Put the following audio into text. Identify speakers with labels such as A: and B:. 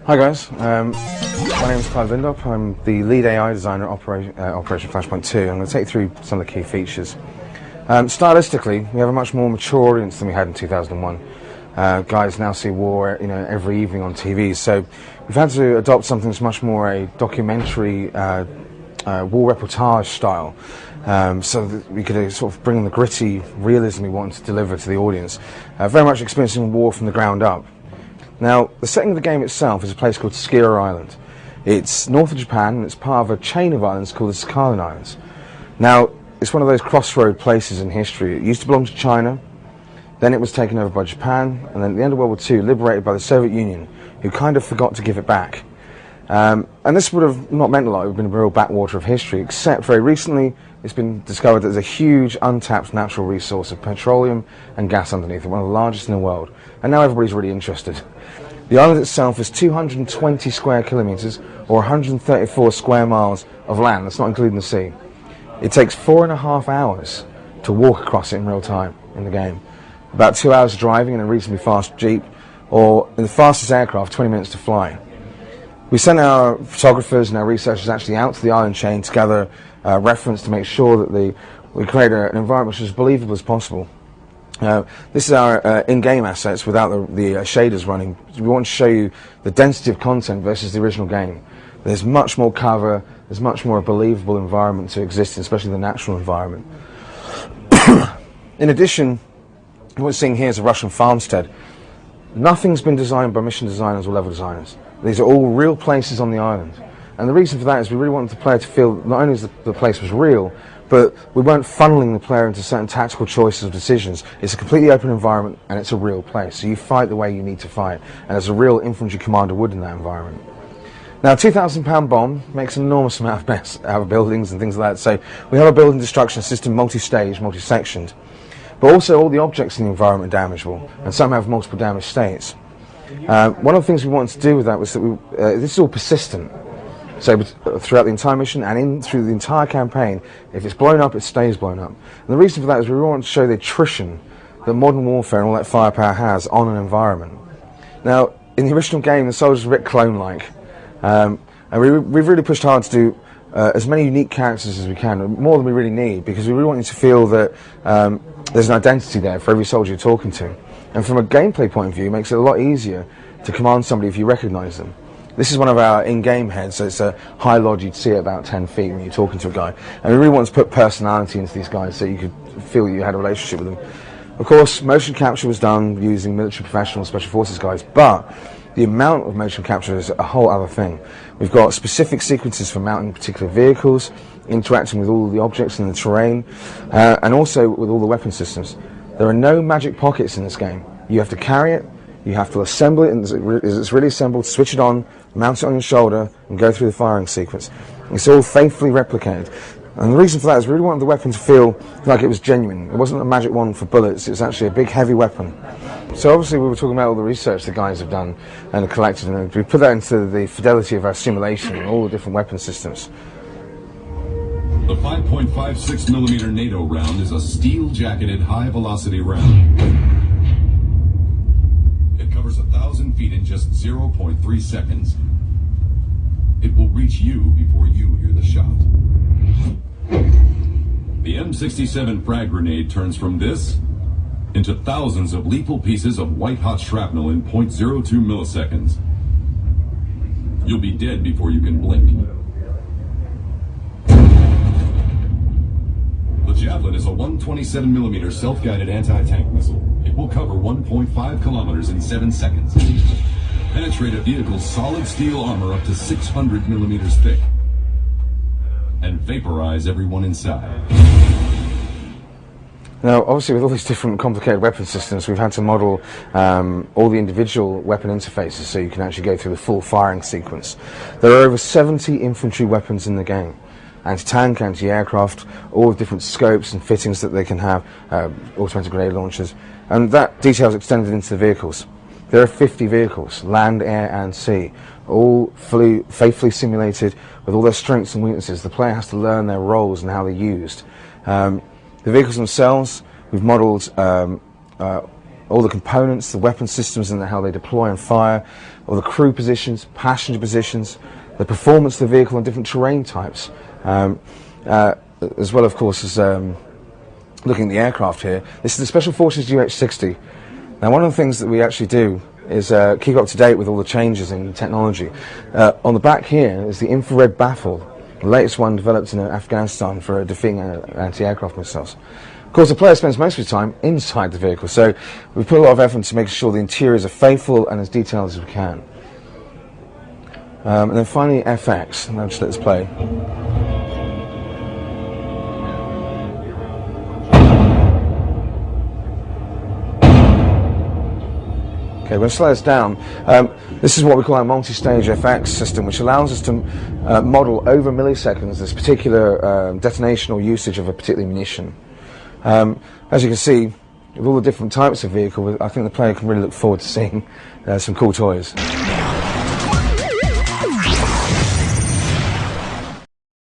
A: Hi guys, my name is Clive Lindop. I'm the lead AI designer at Operation Flashpoint 2. I'm going to take you through some of the key features. Stylistically, we have a much more mature audience than we had in 2001. Guys now see war, every evening on TV. So we've had to adopt something that's much more a documentary, war reportage style, so that we could sort of bring in the gritty realism we want to deliver to the audience. Very much experiencing war from the ground up. Now, the setting of the game itself is a place called Skira Island. It's north of Japan, and it's part of a chain of islands called the Sakhalin Islands. Now, it's one of those crossroad places in history. It used to belong to China, then it was taken over by Japan, and then at the end of World War II, liberated by the Soviet Union, who kind of forgot to give it back. And this would have not meant a lot. It would have been a real backwater of history, except very recently it's been discovered that there's a huge untapped natural resource of petroleum and gas underneath it, one of the largest in the world. And now everybody's really interested. The island itself is 220 square kilometres, or 134 square miles of land. That's not including the sea. It takes 4.5 hours to walk across it in real time in the game. About 2 hours driving in a reasonably fast Jeep, or in the fastest aircraft, 20 minutes to fly. We sent our photographers and our researchers actually out to the island chain to gather reference to make sure that we create an environment which is as believable as possible. This is our in-game assets without the shaders running. We want to show you the density of content versus the original game. There's much more cover, there's much more a believable environment to exist in, especially the natural environment. In addition, what we're seeing here is a Russian farmstead. Nothing's been designed by mission designers or level designers. These are all real places on the island. And the reason for that is we really wanted the player to feel not only as the place was real, but we weren't funneling the player into certain tactical choices or decisions. It's a completely open environment and it's a real place. So you fight the way you need to fight. And there's a real infantry commander would in that environment. Now, a £2,000 bomb makes an enormous amount of mess out of buildings and things like that. So we have a building destruction system, multi-stage, multi-sectioned. But also all the objects in the environment are damageable, and some have multiple damage states. One of the things we wanted to do with that was that this is all persistent. So throughout the entire mission and through the entire campaign, if it's blown up, it stays blown up. And the reason for that is we really want to show the attrition that modern warfare and all that firepower has on an environment. Now, in the original game, the soldiers are a bit clone-like. And we've really pushed hard to do as many unique characters as we can, more than we really need, because we really want you to feel that there's an identity there for every soldier you're talking to. And from a gameplay point of view, it makes it a lot easier to command somebody if you recognise them. This is one of our in-game heads, so it's a high lodge you'd see at about 10 feet when you're talking to a guy. And we really want to put personality into these guys so you could feel you had a relationship with them. Of course, motion capture was done using military professional special forces guys, but the amount of motion capture is a whole other thing. We've got specific sequences for mounting particular vehicles, interacting with all the objects in the terrain, and also with all the weapon systems. There are no magic pockets in this game. You have to carry it, you have to assemble it, and as it's really assembled, switch it on, mount it on your shoulder, and go through the firing sequence. It's all faithfully replicated. And the reason for that is we really wanted the weapon to feel like it was genuine. It wasn't a magic wand for bullets, it was actually a big heavy weapon. So obviously we were talking about all the research the guys have done and collected, and we put that into the fidelity of our simulation and all the different weapon systems.
B: The 5.56mm NATO round is a steel-jacketed high-velocity round. It covers 1,000 feet in just 0.3 seconds. It will reach you before you hear the shot. The M67 frag grenade turns from this into thousands of lethal pieces of white-hot shrapnel in 0.02 milliseconds. You'll be dead before you can blink. The Javelin is a 127mm self-guided anti-tank missile. It will cover 1.5 kilometers in 7 seconds. Penetrate a vehicle's solid steel armor up to 600mm thick and vaporize everyone inside.
A: Now, obviously, with all these different complicated weapon systems, we've had to model all the individual weapon interfaces so you can actually go through the full firing sequence. There are over 70 infantry weapons in the game. Anti-tank, anti-aircraft, all the different scopes and fittings that they can have, automatic grenade launchers, and that detail is extended into the vehicles. There are 50 vehicles, land, air and sea, all faithfully simulated with all their strengths and weaknesses. The player has to learn their roles and how they're used. The vehicles themselves, we've modelled all the components, the weapon systems and how they deploy and fire, all the crew positions, passenger positions, the performance of the vehicle and different terrain types, as well, of course, as looking at the aircraft here. This is the Special Forces UH-60. Now, one of the things that we actually do is keep up to date with all the changes in technology. On the back here is the infrared baffle, the latest one developed in Afghanistan for defeating anti-aircraft missiles. Of course, the player spends most of his time inside the vehicle, so we put a lot of effort into making sure the interiors are faithful and as detailed as we can. And then finally, FX, and I'll just let this play. Okay, we're going to slow this down. This is what we call our multi-stage FX system, which allows us to model over milliseconds this particular detonation or usage of a particular munition. As you can see, with all the different types of vehicle, I think the player can really look forward to seeing some cool toys.